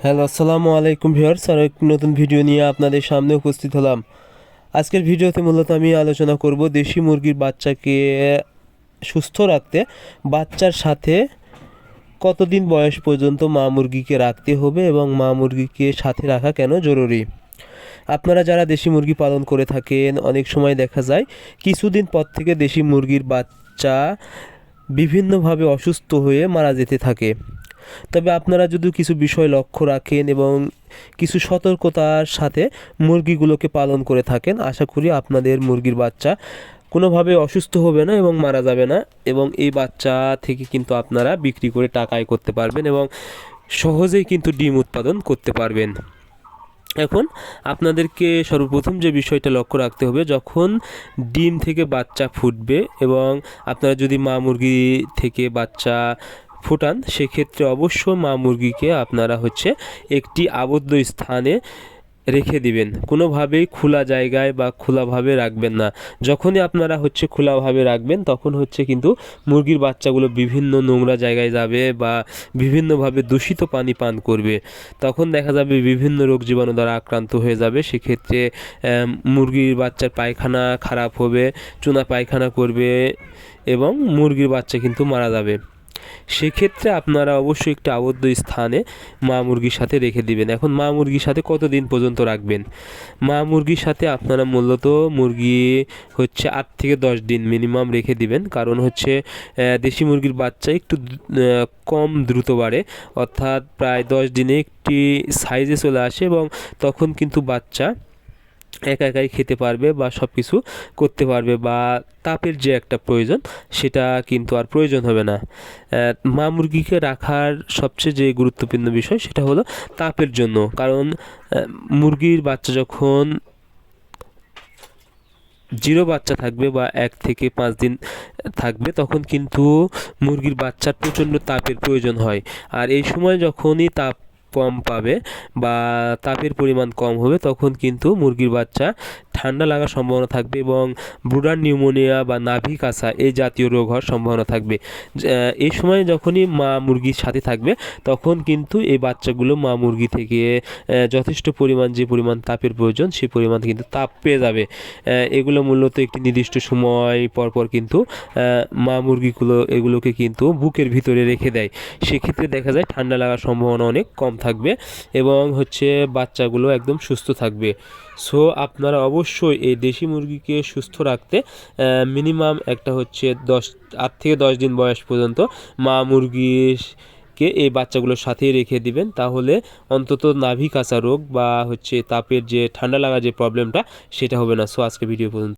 Hello, আসসালামু আলাইকুম viewers. আর এক নতুন ভিডিও নিয়ে আপনাদের সামনে উপস্থিত হলাম। আজকের ভিডিওতে মূলত আমি আলোচনা করব দেশি মুরগির বাচ্চাকে সুস্থ রাখতে বাচ্চার সাথে কতদিন বয়স পর্যন্ত মা মুরগিকে রাখতে হবে এবং মা মুরগিকে সাথে রাখা কেন জরুরি। আপনারা যারা দেশি মুরগি পালন করে থাকেন, অনেক সময় দেখা যায় কিছুদিন পর থেকে দেশি মুরগির বাচ্চা বিভিন্নভাবে অসুস্থ হয়ে মারা যেতে থাকে। তবে আপনারা যদি কিছু বিষয় লক্ষ্য রাখেন এবং কিছু সতর্কতার সাথে মুরগিগুলোকে পালন করে থাকেন, আশা করি আপনাদের মুরগির বাচ্চা কোনোভাবে অসুস্থ হবে না এবং মারা যাবে না, এবং এই বাচ্চা থেকে কিন্তু আপনারা বিক্রি করে টাকা আয় করতে পারবেন এবং সহজেই কিন্তু ডিম উৎপাদন করতে পারবেন। এখন আপনাদেরকে সর্বপ্রথম যে বিষয়টা লক্ষ্য রাখতে হবে, যখন ডিম থেকে বাচ্চা ফুটবে এবং আপনারা যদি মা মুরগি থেকে বাচ্চা ফুটান, সেক্ষেত্রে অবশ্য মা মুরগিকে আপনারা একটি আবদ্ধ স্থানে রেখে দিবেন। কোনোভাবেই খোলা জায়গায় বা খোলাভাবে রাখবেন না। যখনই আপনারা খোলাভাবে রাখবেন, তখন কিন্তু মুরগির বাচ্চাগুলো বিভিন্ন নোংরা জায়গায় যাবে বা বিভিন্নভাবে দূষিত পানি পান করবে। তখন দেখা যাবে বিভিন্ন রোগ জীবাণু দ্বারা আক্রান্ত হয়ে যাবে। সেক্ষেত্রে মুরগির বাচ্চার পায়খানা খারাপ হবে, চুনা পায়খানা করবে এবং মুরগির বাচ্চা কিন্তু মারা যাবে। সেক্ষেত্রে আপনারা অবশ্যই একটি আবদ্ধ স্থানে মা মুরগির সাথে রেখে দিবেন। এখন মা মুরগির সাথে কতদিন পর্যন্ত রাখবেন? মা মুরগির সাথে আপনারা মূলত মুরগি 8 থেকে 10 দিন মিনিমাম রেখে দিবেন। কারণ দেশি মুরগির বাচ্চা একটু কম দ্রুত বাড়ে, অর্থাৎ প্রায় 10 দিনে একটি সাইজে চলে আসে এবং তখন কিন্তু বাচ্চা একা একাই খেতে পারবে বা সব কিছু করতে পারবে, বা তাপের যে একটা প্রয়োজন সেটা কিন্তু আর প্রয়োজন হবে না। মা মুরগিকে রাখার সবচেয়ে যে গুরুত্বপূর্ণ বিষয় সেটা হলো তাপের জন্য। কারণ মুরগির বাচ্চা যখন জিরো বাচ্চা থাকবে বা 1 থেকে 5 দিন থাকবে, তখন কিন্তু মুরগির বাচ্চার প্রচণ্ড তাপের প্রয়োজন হয়। আর এই সময় যখনই তাপ কম পাবে বা তাপের পরিমাণ কম হবে, তখন কিন্তু মুরগির বাচ্চা ঠান্ডা লাগার সম্ভাবনা থাকবে এবং ব্রুডার নিউমোনিয়া বা নাভি কাঁচা এই জাতীয় রোগ হওয়ার সম্ভাবনা থাকবে। এই সময় যখনই মা মুরগির সাথে থাকবে, তখন কিন্তু এই বাচ্চাগুলো মা মুরগি থেকে যথেষ্ট পরিমাণ যে পরিমাণ তাপের প্রয়োজন সেই পরিমাণ কিন্তু তাপ পেয়ে যাবে। এগুলো মূলত একটি নির্দিষ্ট সময় পরপর কিন্তু মা মুরগিগুলো এগুলোকে কিন্তু বুকের ভিতরে রেখে দেয়। সেক্ষেত্রে দেখা যায় ঠান্ডা লাগার সম্ভাবনা অনেক কম থাকবে এবং বাচ্চাগুলো একদম সুস্থ থাকবে। সো আপনারা অবশ্যই এই দেশি মুরগিকে সুস্থ রাখতে মিনিমাম একটা 8 থেকে 10 দিন বয়স পর্যন্ত মা মুরগিকে এই বাচ্চাগুলোর সাথেই রেখে দিবেন। তাহলে অন্তত নাভি কাঁচা রোগ বা তাপের যে ঠান্ডা লাগা যে প্রবলেমটা সেটা হবে না। সো আজকে ভিডিও পর্যন্ত।